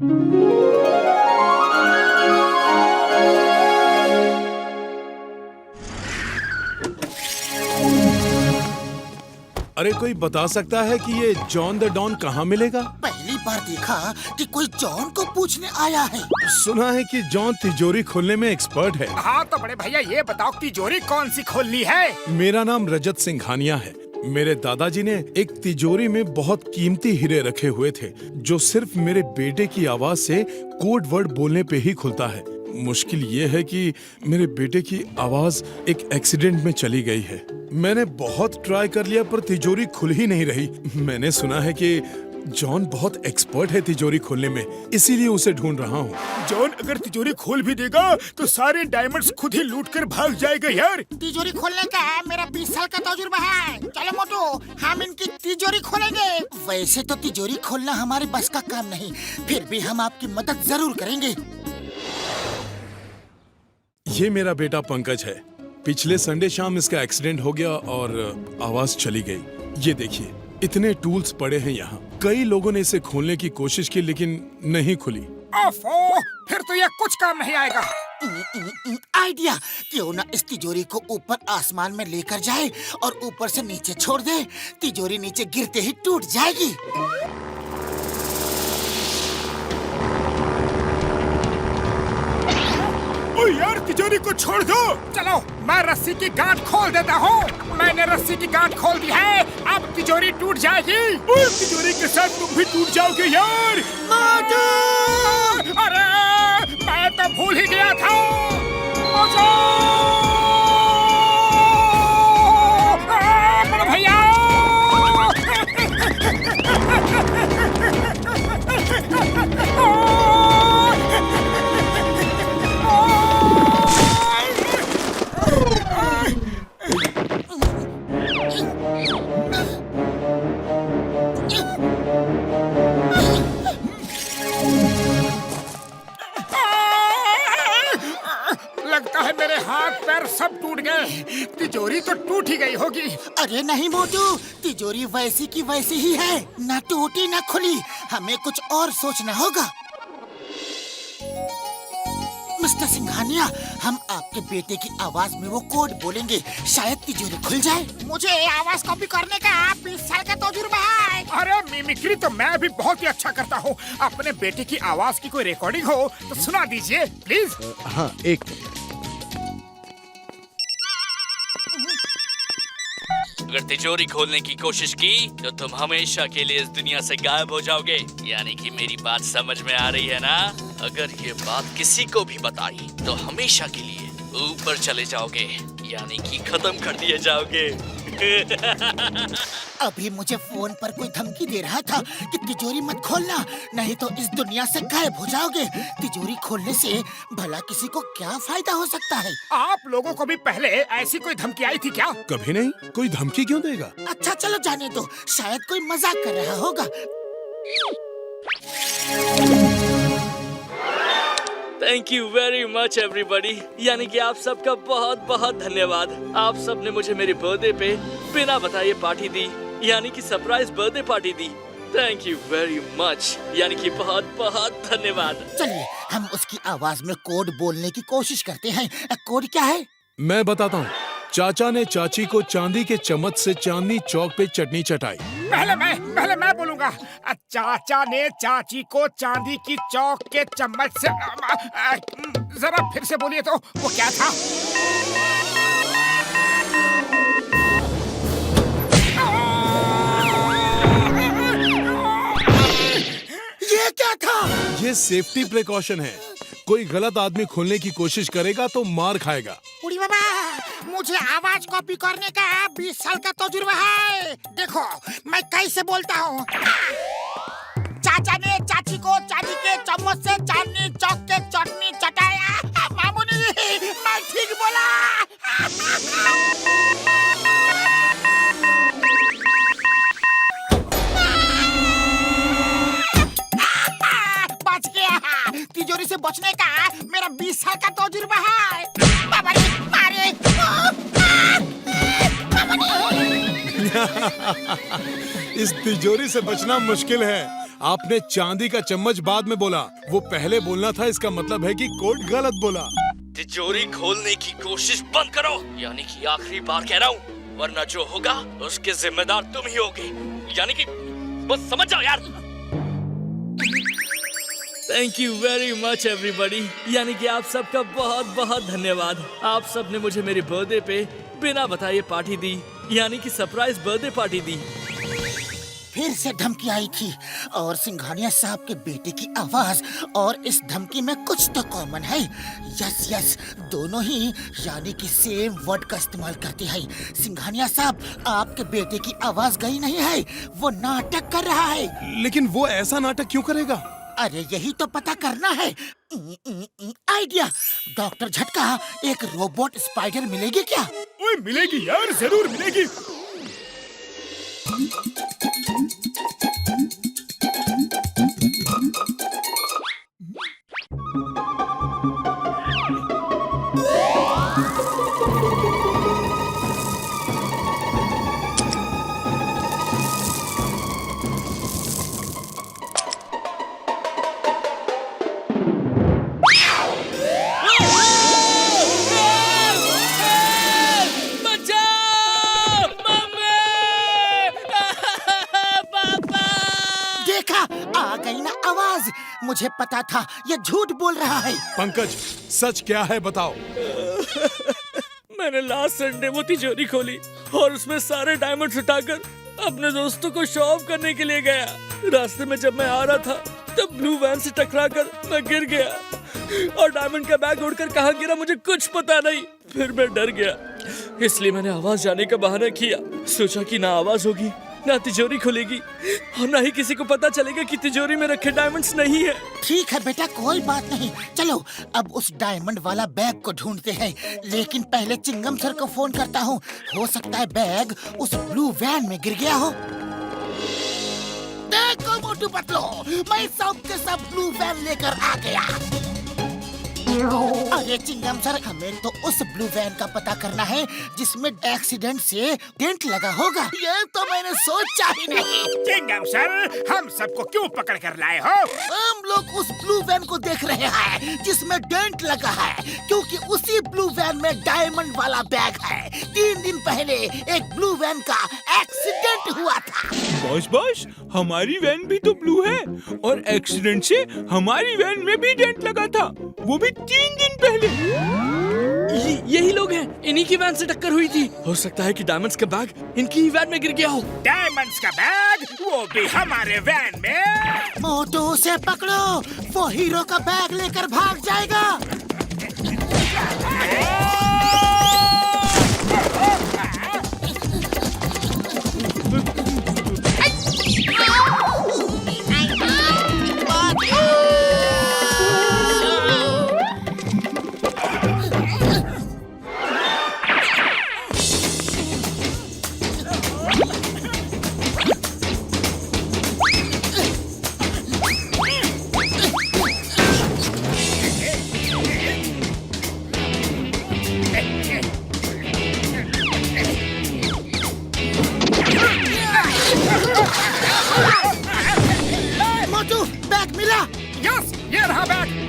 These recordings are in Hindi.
अरे कोई बता सकता है कि ये जॉन द डॉन कहाँ मिलेगा? पहली बार देखा कि कोई जॉन को पूछने आया है। सुना है कि जॉन तिजोरी खोलने में एक्सपर्ट है। हाँ तो बड़े भैया ये बताओ तिजोरी कौन सी खोलनी है? मेरा नाम रजत सिंघानिया है। मेरे दादाजी ने एक तिजोरी में बहुत कीमती हीरे रखे हुए थे जो सिर्फ मेरे बेटे की आवाज से कोड वर्ड बोलने पे ही खुलता है। मुश्किल ये है कि मेरे बेटे की आवाज एक एक्सीडेंट में चली गई है। मैंने बहुत ट्राई कर लिया पर तिजोरी खुल ही नहीं रही। मैंने सुना है कि जॉन बहुत एक्सपर्ट है तिजोरी खोलने में, इसीलिए उसे ढूंढ रहा हूँ। जॉन अगर तिजोरी खोल भी देगा तो सारे डायमंड्स खुद ही लूट कर भाग जाएगा यार। तिजोरी खोलने का मेरा 20 साल का तजुर्बा है। चलो मोटू, हम इनकी तिजोरी खोलेंगे। वैसे तो तिजोरी खोलना हमारे बस का काम नहीं, फिर भी हम आपकी मदद जरूर करेंगे। ये मेरा बेटा पंकज है। पिछले संडे शाम इसका एक्सीडेंट हो गया और आवाज चली गई। ये देखिए, इतने टूल्स पड़े हैं यहाँ। कई लोगों ने इसे खोलने की कोशिश की लेकिन नहीं खुली। ओफो, फिर तो यह कुछ काम नहीं आएगा। आइडिया, क्यों ना इस तिजोरी को ऊपर आसमान में लेकर जाए और ऊपर से नीचे छोड़ दे। तिजोरी नीचे गिरते ही टूट जाएगी। ओ यार, तिजोरी को छोड़ दो। चलो मैं रस्सी की गांठ खोल देता हूँ। मैंने रस्सी की गांठ खोल दी है, अब तिजोरी टूट जाएगी। और तिजोरी के साथ तुम भी टूट जाओगे यार। अरे मैं तो भूल ही गया था। बड़ा भैया लगता है मेरे हाथ पैर सब टूट गए। तिजोरी तो टूट ही गई होगी। अरे नहीं मोटू, तिजोरी वैसी की वैसी ही है, ना टूटी ना खुली। हमें कुछ और सोचना होगा। मिस्टर सिंघानिया, हम आपके बेटे की आवाज में वो कोड बोलेंगे, शायद तिजोरी खुल जाए। मुझे आवाज कॉपी करने का 20 साल का तजुर्बा है। अरे मिमिक्री तो मैं भी बहुत ही अच्छा करता हूँ। अपने बेटे की आवाज की कोई रिकॉर्डिंग हो तो सुना दीजिए प्लीज। हाँ, एक अगर तिजोरी खोलने की कोशिश की तो तुम हमेशा के लिए इस दुनिया से गायब हो जाओगे। यानी कि मेरी बात समझ में आ रही है ना? अगर ये बात किसी को भी बताई तो हमेशा के लिए ऊपर चले जाओगे, यानी कि खत्म कर दिए जाओगे। अभी मुझे फोन पर कोई धमकी दे रहा था कि तिजोरी मत खोलना, नहीं तो इस दुनिया से गायब हो जाओगे। तिजोरी खोलने से भला किसी को क्या फायदा हो सकता है? आप लोगों को भी पहले ऐसी कोई धमकी आई थी क्या? कभी नहीं। कोई धमकी क्यों देगा? अच्छा चलो जाने दो, शायद कोई मजाक कर रहा होगा। Thank you very much everybody. यानी कि आप सबका बहुत बहुत धन्यवाद। आप सब ने मुझे मेरे बर्थडे पे बिना बताए पार्टी दी, यानी कि surprise birthday party the. Thank you very much, यानी कि बहुत बहुत धन्यवाद। चलिए हम उसकी आवाज में कोड बोलने की कोशिश करते हैं। कोड क्या है? मैं बताता हूँ। चाचा ने चाची को चांदी के चम्मच से चांदनी चौक पे चटनी चटाई। पहले मैं बोलूंगा। चाचा ने चाची को चांदी की चौक के चम्मच से जरा फिर से बोलिए तो वो क्या था? ये क्या था? ये सेफ्टी प्रिकॉशन है। कोई गलत आदमी खोलने की कोशिश करेगा तो मार खाएगा। उड़ी बाबा, मुझे आवाज कॉपी करने का 20 साल का तजुर्बा है। देखो मैं कैसे बोलता हूँ। चाचा ने चाची को चांदी के चम्मच से चांदनी चौक के चटनी चटाया। मामूली, मैं ठीक बोला। बच गया। तिजोरी से बचने का मेरा 20 साल का तजुर्बा है। बाबा रे, मारे। इस तिजोरी से बचना मुश्किल है। आपने चांदी का चम्मच बाद में बोला, वो पहले बोलना था। इसका मतलब है कि कोड गलत बोला। तिजोरी खोलने की कोशिश बंद करो, यानी कि आखिरी बार कह रहा हूँ, वरना जो होगा उसके जिम्मेदार तुम ही होगे। यानी कि बस समझ जाओ यार। Thank you very much everybody, यानी कि आप सबका बहुत बहुत धन्यवाद। आप सब ने मुझे मेरे बर्थडे पे बिना बताए पार्टी दी, यानी कि सरप्राइज बर्थडे पार्टी दी। फिर से धमकी आई थी और सिंघानिया साहब के बेटे की आवाज और इस धमकी में कुछ तो कॉमन है। यस यस, दोनों ही यानी कि सेम वर्ड का इस्तेमाल करते हैं। सिंघानिया साहब, आपके बेटे की आवाज गई नहीं है, वो नाटक कर रहा है। लेकिन वो ऐसा नाटक क्यों करेगा? अरे यही तो पता करना है। आइडिया, डॉक्टर झटका, एक रोबोट स्पाइडर मिलेगी क्या? ओए मिलेगी यार, जरूर मिलेगी। देखा, आ गई ना आवाज। मुझे पता था ये झूठ बोल रहा है। पंकज, सच क्या है बताओ। मैंने लास्ट संडे वो तिजोरी खोली और उसमें सारे डायमंड्स उठाकर अपने दोस्तों को शो ऑफ करने के लिए गया। रास्ते में जब मैं आ रहा था तब ब्लू वैन से टकराकर मैं गिर गया और डायमंड का बैग उड़कर कहाँ गिरा मुझे कुछ पता नहीं। फिर मैं डर गया, इसलिए मैंने आवाज जाने का बहाना किया। सोचा कि ना आवाज होगी, ना तिजोरी खुलेगी और ना ही किसी को पता चलेगा कि तिजोरी में रखे डायमंड्स नहीं है। ठीक है बेटा, कोई बात नहीं। चलो अब उस डायमंड वाला बैग को ढूंढते हैं, लेकिन पहले चिंगम सर को फोन करता हूँ। हो सकता है बैग उस ब्लू वैन में गिर गया हो। देखो मोटू पतलो, मैं सब के सब ब्लू वैन लेकर आ गया। अरे चिंगम सर, हमें तो उस ब्लू वैन का पता करना है जिसमें एक्सीडेंट से डेंट लगा होगा। ये तो मैंने सोचा ही नहीं। चिंगम सर, हम सबको क्यों पकड़ कर लाए हो? हम लोग उस ब्लू वैन को देख रहे हैं जिसमें डेंट लगा है, क्योंकि उसी ब्लू वैन में डायमंड वाला बैग है। 3 दिन पहले एक ब्लू वैन का एक्सीडेंट हुआ था। बॉस, हमारी वैन भी तो ब्लू है और एक्सीडेंट से हमारी वैन में भी डेंट लगा था, वो भी 3 दिन पहले। यही लोग हैं, इन्हीं की वैन से टक्कर हुई थी। हो सकता है कि डायमंड्स का बैग इनकी ही वैन में गिर गया हो। डायमंड्स का बैग, वो भी हमारे वैन में। मोटू से पकड़ो, वो हीरो का बैग लेकर भाग जाएगा। मोटू, बैग मिला। यस, ये रहा बैग।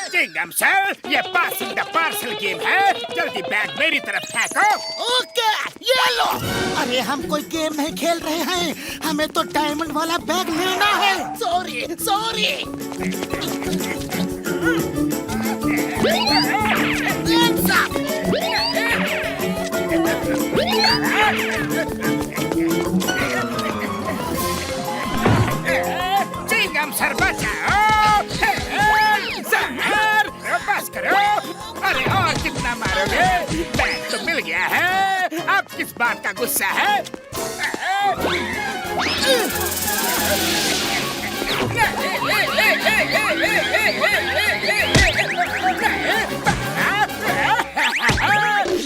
चिंगम सर, ये पासिंग द पार्सल गेम है। जल्दी बैग मेरी तरफ फेंको। ओके, ये लो। अरे हम कोई गेम नहीं खेल रहे हैं, हमें तो डायमंड वाला बैग लेना है। Sorry sorry. चिंगम सर बचाओ। सर बस करो। अरे और कितना मारोगे? बैग तो मिल गया है, अब किस बात का गुस्सा है?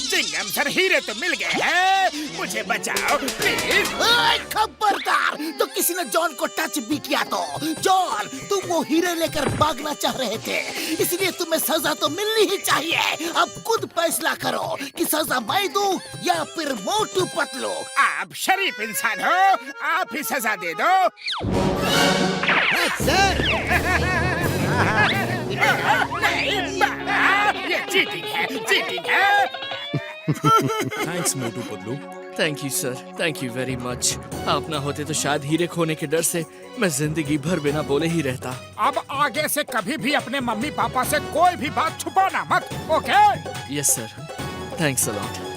चिंगम सर हीरे तो मिल गए हैं, मुझे बचाओ प्लीज। खबरदार, तो किसी ने जॉन को टच भी किया तो जॉन, तुम वो हीरे लेकर भागना चाह रहे थे, इसलिए तुम्हें सजा तो मिलनी ही चाहिए। अब खुद फैसला करो कि सजा मैं दूं या फिर मोटू पतलू। आप शरीफ इंसान हो, आप ही सजा दे दो। सर, नहीं बाबा, ये चीटिंग है, चीटिंग है। Thanks Motu Patlu. Thank you sir, thank you very much. आप ना होते तो शायद हीरे खोने के डर से मैं जिंदगी भर बिना बोले ही रहता। अब आगे से कभी भी अपने मम्मी पापा से कोई भी बात छुपाना मत, okay? Yes sir, thanks a lot.